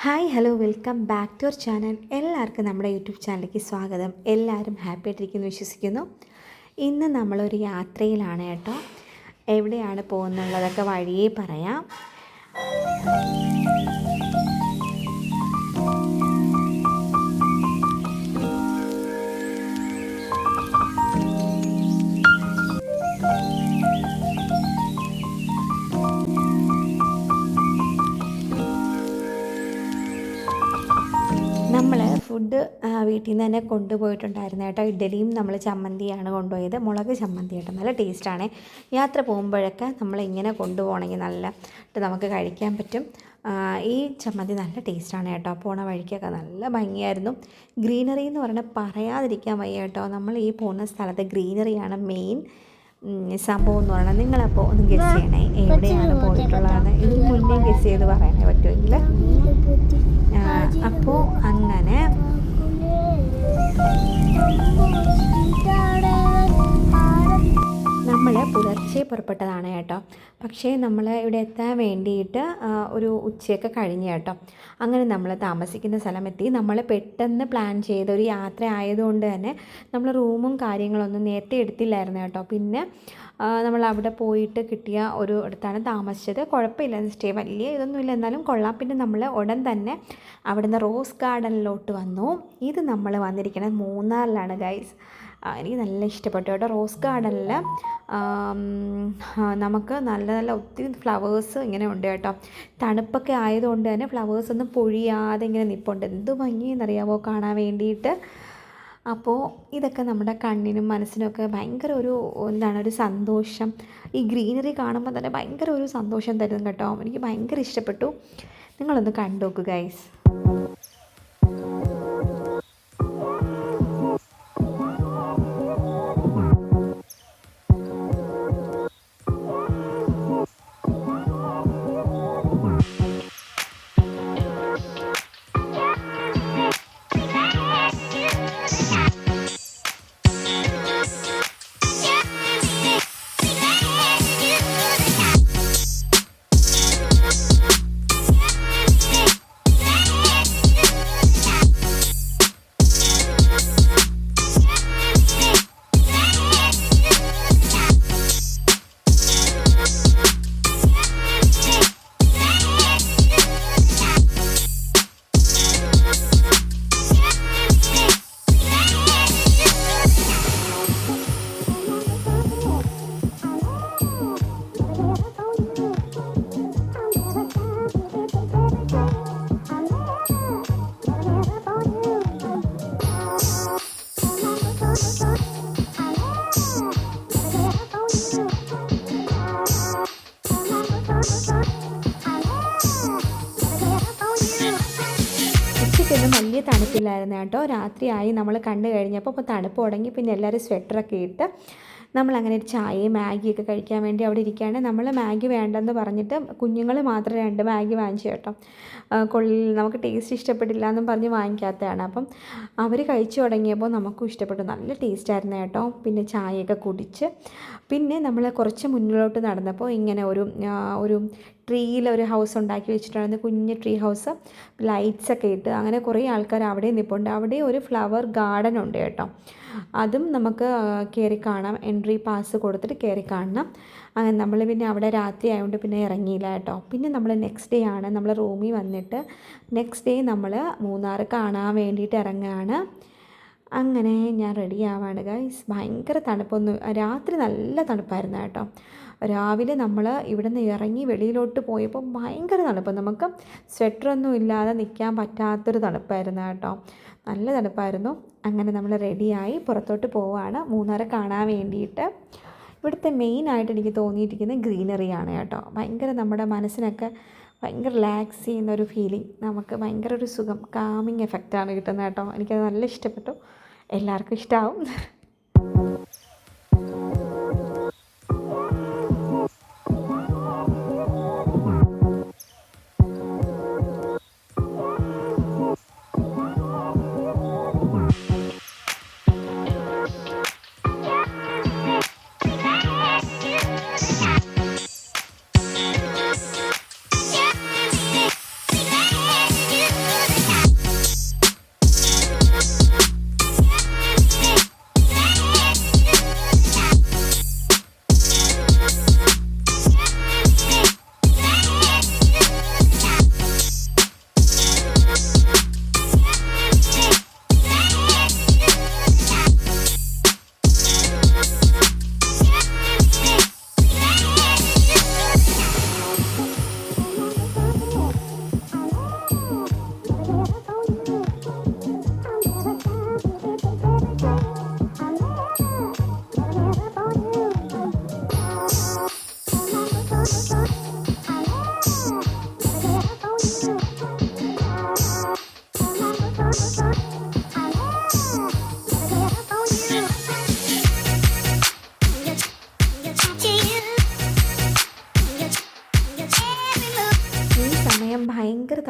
Hi hello welcome back to our channel. എല്ലാവർക്കും നമ്മുടെ YouTube ചാനലിലേക്ക് സ്വാഗതം. എല്ലാവരും ഹാപ്പി ആയിട്ടിരിക്കുന്നു വിശ്വസിക്കുന്നു. ഇന്ന് നമ്മളൊരു യാത്രയിലാണ് കേട്ടോ. എവിടെയാണ് പോകുന്നുള്ളതൊക്കെ വഴിയേ പറയാം. നമ്മൾ ഫുഡ് വീട്ടിൽ നിന്ന് തന്നെ കൊണ്ടുപോയിട്ടുണ്ടായിരുന്നു കേട്ടോ. ഇഡ്ഡലിയും നമ്മൾ ചമ്മന്തിയാണ് കൊണ്ടുപോയത്. മുളക് ചമ്മന്തി കേട്ടോ, നല്ല ടേസ്റ്റാണ്. യാത്ര പോകുമ്പോഴൊക്കെ നമ്മളിങ്ങനെ കൊണ്ടുപോകണമെങ്കിൽ നല്ല നമുക്ക് കഴിക്കാൻ പറ്റും. ഈ ചമ്മന്തി നല്ല ടേസ്റ്റാണ് കേട്ടോ. പോണ വഴിക്കൊക്കെ നല്ല ഭംഗിയായിരുന്നു. ഗ്രീനറി എന്ന് പറഞ്ഞാൽ പറയാതിരിക്കാൻ വയ്യ കേട്ടോ. നമ്മൾ ഈ പോകുന്ന സ്ഥലത്ത് ഗ്രീനറിയാണ് മെയിൻ സംഭവം എന്ന് പറയുന്നത്. നിങ്ങളപ്പോൾ ഒന്ന് ഗസ് ചെയ്യണേ എവിടെയാണ് പോയിട്ടുള്ളതെന്ന്. ഇതിന് മുന്നേ ഗസ് ചെയ്ത് പറയാനേ പറ്റുമെങ്കിൽ. അപ്പോൾ അങ്ങനെ നമ്മൾ പുലർച്ചെ പുറപ്പെട്ടതാണ് കേട്ടോ. പക്ഷേ നമ്മൾ ഇവിടെ എത്താൻ വേണ്ടിയിട്ട് ഒരു ഉച്ചയൊക്കെ കഴിഞ്ഞ് കേട്ടോ. അങ്ങനെ നമ്മൾ താമസിക്കുന്ന സ്ഥലമെത്തി. നമ്മൾ പെട്ടെന്ന് പ്ലാൻ ചെയ്ത ഒരു യാത്ര ആയതുകൊണ്ട് തന്നെ നമ്മൾ റൂമും കാര്യങ്ങളൊന്നും നേരത്തെ എടുത്തില്ലായിരുന്നു കേട്ടോ. പിന്നെ നമ്മൾ അവിടെ പോയിട്ട് കിട്ടിയ ഒരു ഇടത്താണ് താമസിച്ചത്. കുഴപ്പമില്ല, സ്റ്റേ വലിയ ഇതൊന്നുമില്ല, എന്നാലും കൊള്ളാം. പിന്നെ നമ്മൾ ഉടൻ തന്നെ അവിടുന്ന് റോസ് ഗാർഡനിലോട്ട് വന്നു. ഇത് നമ്മൾ വന്നിരിക്കുന്നത് മൂന്നാറിലാണ് ഗൈസ്. എനിക്ക് നല്ല ഇഷ്ടപ്പെട്ടു കേട്ടോ. റോസ് ഗാർഡനിൽ നമുക്ക് നല്ല നല്ല ഒത്തിരി ഫ്ലവേഴ്സ് ഇങ്ങനെ ഉണ്ട് കേട്ടോ. തണുപ്പൊക്കെ ആയതുകൊണ്ട് തന്നെ ഫ്ലവേഴ്സ് ഒന്നും പൊഴിയാതെ ഇങ്ങനെ നിൽപ്പുണ്ട്. എന്ത് ഭംഗിയെന്നറിയാമോ കാണാൻ വേണ്ടിയിട്ട്. അപ്പോൾ ഇതൊക്കെ നമ്മുടെ കണ്ണിനും മനസ്സിനുമൊക്കെ ഭയങ്കര ഒരു സന്തോഷം. ഈ ഗ്രീനറി കാണുമ്പോൾ തന്നെ ഭയങ്കര ഒരു സന്തോഷം തരും കേട്ടോ. എനിക്ക് ഭയങ്കര ഇഷ്ടപ്പെട്ടു. നിങ്ങളൊന്ന് കണ്ടു നോക്കുക ഗൈസ്. ഉച്ചയ്ക്കൊന്നും വലിയ തണുപ്പില്ലായിരുന്നു കേട്ടോ. രാത്രിയായി നമ്മൾ കണ്ടു കഴിഞ്ഞപ്പോൾ തണുപ്പ് തുടങ്ങി. പിന്നെ എല്ലാവരും സ്വെറ്ററൊക്കെ ഇട്ട് നമ്മളങ്ങനെ ഒരു ചായയും മാഗിയൊക്കെ കഴിക്കാൻ വേണ്ടി അവിടെ ഇരിക്കുകയാണ്. നമ്മൾ മാഗി വേണ്ടെന്ന് പറഞ്ഞിട്ട് കുഞ്ഞുങ്ങൾ മാത്രം 2 മാഗി വാങ്ങിച്ചു കേട്ടോ. നമുക്ക് ടേസ്റ്റ് ഇഷ്ടപ്പെട്ടില്ല എന്നും പറഞ്ഞ് വാങ്ങിക്കാത്തതാണ്. അപ്പം അവർ കഴിച്ചു തുടങ്ങിയപ്പോൾ നമുക്കും ഇഷ്ടപ്പെട്ടു. നല്ല ടേസ്റ്റായിരുന്നു കേട്ടോ. പിന്നെ ചായയൊക്കെ കുടിച്ച് പിന്നെ നമ്മൾ കുറച്ച് മുന്നിലോട്ട് നടന്നപ്പോൾ ഇങ്ങനെ ഒരു ട്രീയിൽ ഒരു ഹൗസ് ഉണ്ടാക്കി വെച്ചിട്ടുണ്ടായിരുന്നു. കുഞ്ഞ് ട്രീ ഹൗസ്, ലൈറ്റ്സൊക്കെ ഇട്ട് അങ്ങനെ കുറേ ആൾക്കാർ അവിടെ നിൽപ്പുണ്ട്. അവിടെ ഒരു ഫ്ലവർ ഗാർഡൻ ഉണ്ട് കേട്ടോ. അതും നമുക്ക് കയറി കാണാം. എൻട്രി പാസ് കൊടുത്തിട്ട് കയറി കാണണം. അങ്ങനെ നമ്മൾ പിന്നെ അവിടെ രാത്രി ആയതുകൊണ്ട് പിന്നെ ഇറങ്ങിയില്ല കേട്ടോ. പിന്നെ നമ്മൾ നെക്സ്റ്റ് ഡേ ആണ് നമ്മൾ റൂമിൽ വന്നിട്ട് നെക്സ്റ്റ് ഡേ നമ്മൾ മൂന്നാർ കാണാൻ വേണ്ടിയിട്ട് ഇറങ്ങുകയാണ്. അങ്ങനെ ഞാൻ റെഡി ആവാണ് ഗൈസ്. ഭയങ്കര തണുപ്പൊന്നും, രാത്രി നല്ല തണുപ്പായിരുന്നു കേട്ടോ. രാവിലെ നമ്മൾ ഇവിടെ നിന്ന് ഇറങ്ങി വെളിയിലോട്ട് പോയപ്പോൾ ഭയങ്കര തണുപ്പ്. നമുക്ക് സ്വെറ്ററൊന്നും ഇല്ലാതെ നിൽക്കാൻ പറ്റാത്തൊരു തണുപ്പായിരുന്നു കേട്ടോ. നല്ല തണുപ്പായിരുന്നു. അങ്ങനെ നമ്മൾ റെഡിയായി പുറത്തോട്ട് പോവുകയാണ് മൂന്നാർ കാണാൻ വേണ്ടിയിട്ട്. ഇവിടുത്തെ മെയിനായിട്ട് എനിക്ക് തോന്നിയിരിക്കുന്നത് ഗ്രീനറിയാണ് കേട്ടോ. ഭയങ്കര നമ്മുടെ മനസ്സിനൊക്കെ ഭയങ്കര റിലാക്സ് ചെയ്യുന്നൊരു ഫീലിംഗ്, നമുക്ക് ഭയങ്കര ഒരു സുഖം, കാമിങ് എഫക്റ്റാണ് കിട്ടുന്നത് കേട്ടോ. എനിക്കത് നല്ല ഇഷ്ടപ്പെട്ടു. എല്ലാവർക്കും ഇഷ്ടമാവും.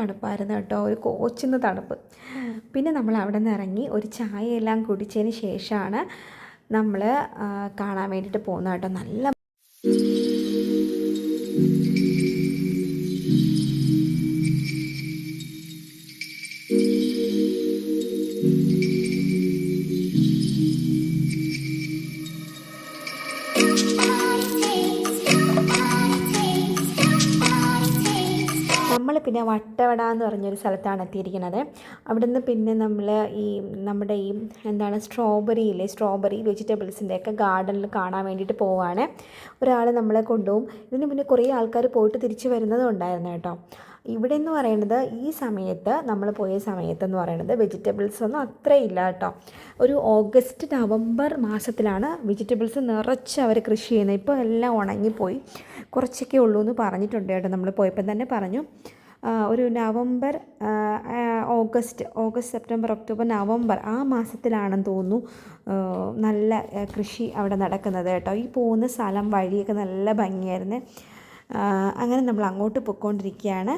തണുപ്പായിരുന്നു കേട്ടോ, ഒരു കോച്ചുന്ന തണുപ്പ്. പിന്നെ നമ്മൾ അവിടെ നിന്ന് ഇറങ്ങി ഒരു ചായയെല്ലാം കുടിച്ചതിന് ശേഷമാണ് നമ്മൾ കാണാൻ വേണ്ടിയിട്ട് പോകുന്നത് കേട്ടോ. നല്ല നമ്മൾ പിന്നെ വട്ടവട എന്ന് പറഞ്ഞൊരു സ്ഥലത്താണ് എത്തിയിരിക്കുന്നത്. അവിടുന്ന് പിന്നെ നമ്മൾ നമ്മുടെ എന്താണ് സ്ട്രോബെറി വെജിറ്റബിൾസിൻ്റെയൊക്കെ ഗാർഡനിൽ കാണാൻ വേണ്ടിയിട്ട് പോവുകയാണ്. ഒരാൾ നമ്മളെ കൊണ്ടുപോകും. ഇതിന് പിന്നെ കുറേ ആൾക്കാർ പോയിട്ട് തിരിച്ച് വരുന്നതും ഉണ്ടായിരുന്നു കേട്ടോ. ഇവിടെ എന്ന് പറയുന്നത് ഈ സമയത്ത് നമ്മൾ പോയ സമയത്തെന്ന് പറയുന്നത് വെജിറ്റബിൾസ് ഒന്നും അത്രയില്ല കേട്ടോ. ഒരു ഓഗസ്റ്റ് നവംബർ മാസത്തിലാണ് വെജിറ്റബിൾസ് നിറച്ച് അവർ കൃഷി ചെയ്യുന്നത്. ഇപ്പോൾ എല്ലാം ഉണങ്ങിപ്പോയി, കുറച്ചൊക്കെ ഉള്ളൂ എന്ന് പറഞ്ഞിട്ടുണ്ട് കേട്ടോ. നമ്മൾ പോയപ്പോൾ തന്നെ പറഞ്ഞു ഒരു November August September October November ആ മാസത്തിലാണെന്ന് തോന്നുന്നു നല്ല കൃഷി അവിടെ നടക്കുന്നത് കേട്ടോ. ഈ പോകുന്ന സ്ഥലം വഴിയൊക്കെ നല്ല ഭംഗിയായിരുന്നു. അങ്ങനെ നമ്മൾ അങ്ങോട്ട് പോയിക്കൊണ്ടിരിക്കുകയാണ്.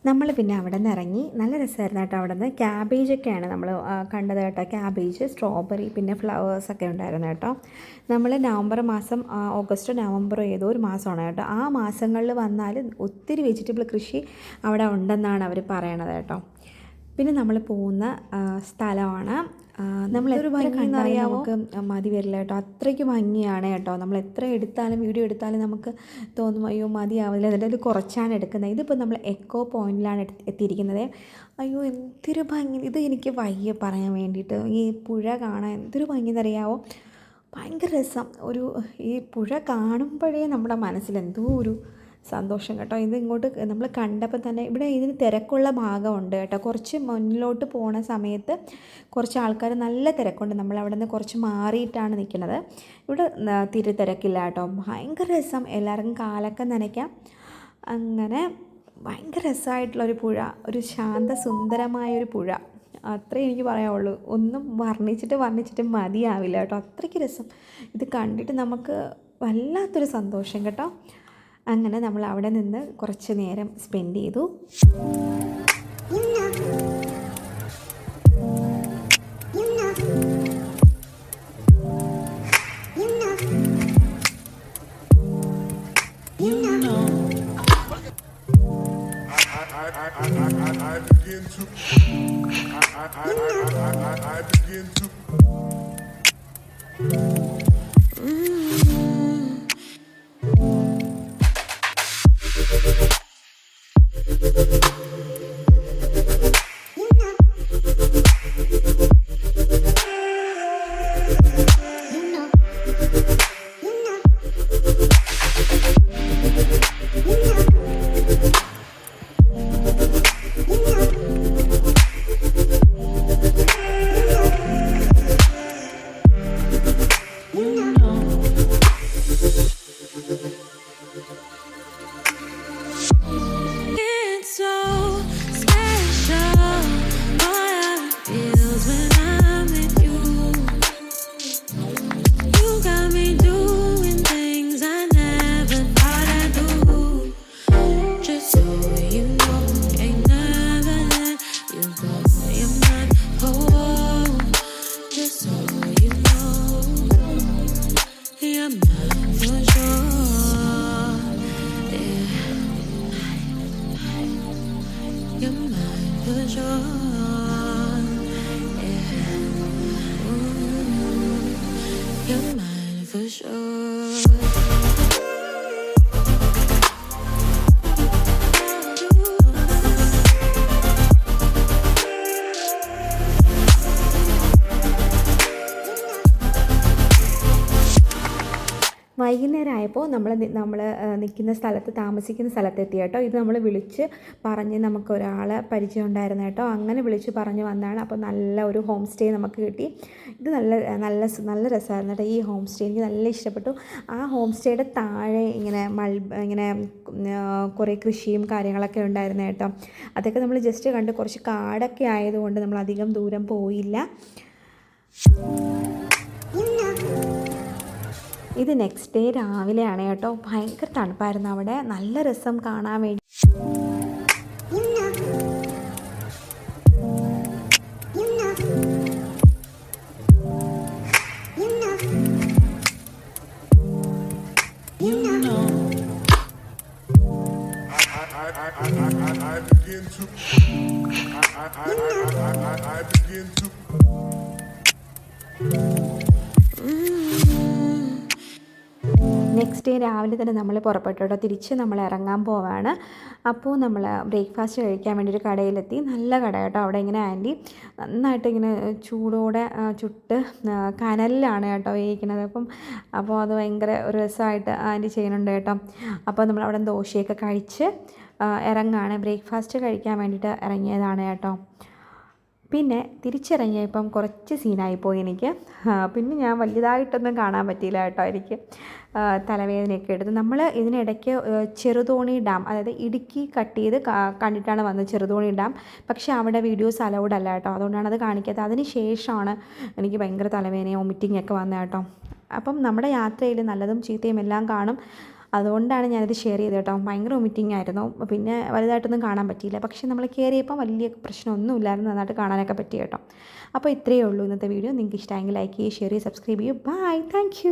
നമ്മൾ പിന്നെ അവിടെ നിന്ന് ഇറങ്ങി. നല്ല രസമായിരുന്നു കേട്ടോ. അവിടെ നിന്ന് ക്യാബേജൊക്കെയാണ് നമ്മൾ കണ്ടത് കേട്ടോ. ക്യാബേജ്, സ്ട്രോബെറി, പിന്നെ ഫ്ലവേഴ്സൊക്കെ ഉണ്ടായിരുന്നു കേട്ടോ. നമ്മൾ നവംബർ മാസം, ഓഗസ്റ്റ് നവംബർ ഏതോ ഒരു മാസമാണ് കേട്ടോ. ആ മാസങ്ങളിൽ വന്നാൽ ഒത്തിരി വെജിറ്റബിൾ കൃഷി അവിടെ ഉണ്ടെന്നാണ് അവർ പറയണത് കേട്ടോ. പിന്നെ നമ്മൾ പോകുന്ന സ്ഥലമാണ്, നമ്മൾ എത്ര ഭംഗി അറിയാമോ, നമുക്ക് മതി വരില്ല കേട്ടോ. അത്രയ്ക്ക് ഭംഗിയാണ് കേട്ടോ. നമ്മൾ എത്ര എടുത്താലും വീഡിയോ എടുത്താലും നമുക്ക് തോന്നും അയ്യോ മതിയാവില്ല. എന്നിട്ട് അത് കുറച്ചാണ് എടുക്കുന്നത്. ഇതിപ്പോൾ നമ്മൾ എക്കോ പോയിന്റിലാണ് എത്തിയിരിക്കുന്നത്. അയ്യോ എന്തൊരു ഭംഗി! ഇത് എനിക്ക് വയ്യ പറയാൻ വേണ്ടിയിട്ട്. ഈ പുഴ കാണാൻ എന്തൊരു ഭംഗി എന്നറിയാമോ, ഭയങ്കര രസം. ഈ പുഴ കാണുമ്പോഴേ നമ്മുടെ മനസ്സിൽ എന്തോ ഒരു സന്തോഷം കേട്ടോ. ഇത് ഇങ്ങോട്ട് നമ്മൾ കണ്ടപ്പോൾ തന്നെ ഇവിടെ ഇതിന് തിരക്കുള്ള ഭാഗമുണ്ട് കേട്ടോ. കുറച്ച് മുന്നിലോട്ട് പോണ സമയത്ത് കുറച്ച് ആൾക്കാർ നല്ല തിരക്കുണ്ട്. നമ്മൾ അവിടെ നിന്ന് കുറച്ച് മാറിയിട്ടാണ് നിൽക്കുന്നത്. ഇവിടെ തിരി തിരക്കില്ല കേട്ടോ. ഭയങ്കര രസം, എല്ലാവർക്കും കാലൊക്കെ നനയ്ക്കാം. അങ്ങനെ ഭയങ്കര രസമായിട്ടുള്ളൊരു പുഴ, ഒരു ശാന്തസുന്ദരമായൊരു പുഴ, അത്രേ എനിക്ക് പറയാവുള്ളൂ. ഒന്നും വർണ്ണിച്ചിട്ട് മതിയാവില്ല കേട്ടോ. അത്രയ്ക്ക് രസം. ഇത് കണ്ടിട്ട് നമുക്ക് വല്ലാത്തൊരു സന്തോഷം കേട്ടോ. അങ്ങനെ നമ്മൾ അവിടെ നിന്ന് കുറച്ച് നേരം സ്പെൻഡ് ചെയ്തു. വൈകുന്നേരം ആയപ്പോൾ നമ്മൾ നിൽക്കുന്ന സ്ഥലത്ത് താമസിക്കുന്ന സ്ഥലത്തെത്തി കേട്ടോ. ഇത് നമ്മൾ വിളിച്ച് പറഞ്ഞ് നമുക്കൊരാളെ പരിചയം ഉണ്ടായിരുന്നു കേട്ടോ. അങ്ങനെ വിളിച്ച് പറഞ്ഞ് വന്നതാണ്. അപ്പോൾ നല്ല ഒരു ഹോം സ്റ്റേ നമുക്ക് കിട്ടി. ഇത് നല്ല രസമായിരുന്നു കേട്ടോ. ഈ ഹോം സ്റ്റേ എനിക്ക് നല്ല ഇഷ്ടപ്പെട്ടു. ആ ഹോം സ്റ്റേയുടെ താഴെ ഇങ്ങനെ കുറേ കൃഷിയും കാര്യങ്ങളൊക്കെ ഉണ്ടായിരുന്നു കേട്ടോ. അതൊക്കെ നമ്മൾ ജസ്റ്റ് കണ്ട് കുറച്ച് കാടൊക്കെ ആയതുകൊണ്ട് നമ്മൾ അധികം ദൂരം പോയില്ല. ഇത് നെക്സ്റ്റ് ഡേ രാവിലെയാണ് കേട്ടോ. ഭയങ്കര തണുപ്പായിരുന്നു അവിടെ. നല്ല രസം കാണാൻ വേണ്ടി. നെക്സ്റ്റ് ഡേ രാവിലെ തന്നെ നമ്മൾ പുറപ്പെട്ടു കേട്ടോ. തിരിച്ച് നമ്മൾ ഇറങ്ങാൻ പോവാണ്. അപ്പോൾ നമ്മൾ ബ്രേക്ക്ഫാസ്റ്റ് കഴിക്കാൻ വേണ്ടി ഒരു കടയിലെത്തി. നല്ല കട കേട്ടോ. അവിടെ ഇങ്ങനെ ആൻറ്റി നന്നായിട്ട് ഇങ്ങനെ ചൂടോടെ ചുട്ട് കനലിലാണ് കേട്ടോ വേവിക്കുന്നത്. അപ്പോൾ അത് ഭയങ്കര ഒരു രസമായിട്ട് ആൻറ്റി ചെയ്യുന്നുണ്ട് കേട്ടോ. അപ്പോൾ നമ്മൾ അവിടെ ദോശയൊക്കെ കഴിച്ച് ഇറങ്ങാണ്. ബ്രേക്ക്ഫാസ്റ്റ് കഴിക്കാൻ വേണ്ടിയിട്ട് ഇറങ്ങിയതാണ് കേട്ടോ. പിന്നെ തിരിച്ചിറങ്ങിയപ്പം കുറച്ച് സീനായിപ്പോയി എനിക്ക്. പിന്നെ ഞാൻ വലുതായിട്ടൊന്നും കാണാൻ പറ്റിയില്ല കേട്ടോ. എനിക്ക് തലവേദനയൊക്കെ എടുത്ത്. നമ്മൾ ഇതിനിടയ്ക്ക് ചെറുതോണി ഡാം, അതായത് ഇടുക്കി കട്ട് ചെയ്ത് കണ്ടിട്ടാണ് വന്നത്, ചെറുതോണി ഡാം. പക്ഷേ അവിടെ വീഡിയോസ് അലൗഡ് അല്ല കേട്ടോ. അതുകൊണ്ടാണ് അത് കാണിക്കാത്തത്. അതിന് ശേഷമാണ് എനിക്ക് ഭയങ്കര തലവേദനയും വൊമിറ്റിംഗ് ഒക്കെ വന്നത് കേട്ടോ. അപ്പം നമ്മുടെ യാത്രയിൽ നല്ലതും ചീത്തയും എല്ലാം കാണും. അതുകൊണ്ടാണ് ഞാനിത് ഷെയർ ചെയ്തത് കേട്ടോ. ഭയങ്കര വൊമിറ്റിംഗ് ആയിരുന്നു. പിന്നെ വലുതായിട്ടൊന്നും കാണാൻ പറ്റിയില്ല. പക്ഷേ നമ്മൾ കയറിയപ്പോൾ വലിയ പ്രശ്നമൊന്നും ഇല്ലായിരുന്നു. നന്നായിട്ട് കാണാനൊക്കെ പറ്റി കേട്ടോ. അപ്പോൾ ഇത്രയേ ഉള്ളൂ ഇന്നത്തെ വീഡിയോ. നിങ്ങൾക്ക് ഇഷ്ടമെങ്കിൽ ലൈക്ക് ചെയ്യുക, ഷെയർ ചെയ്യുക, സബ്സ്ക്രൈബ് ചെയ്യുക. Bye, thank U.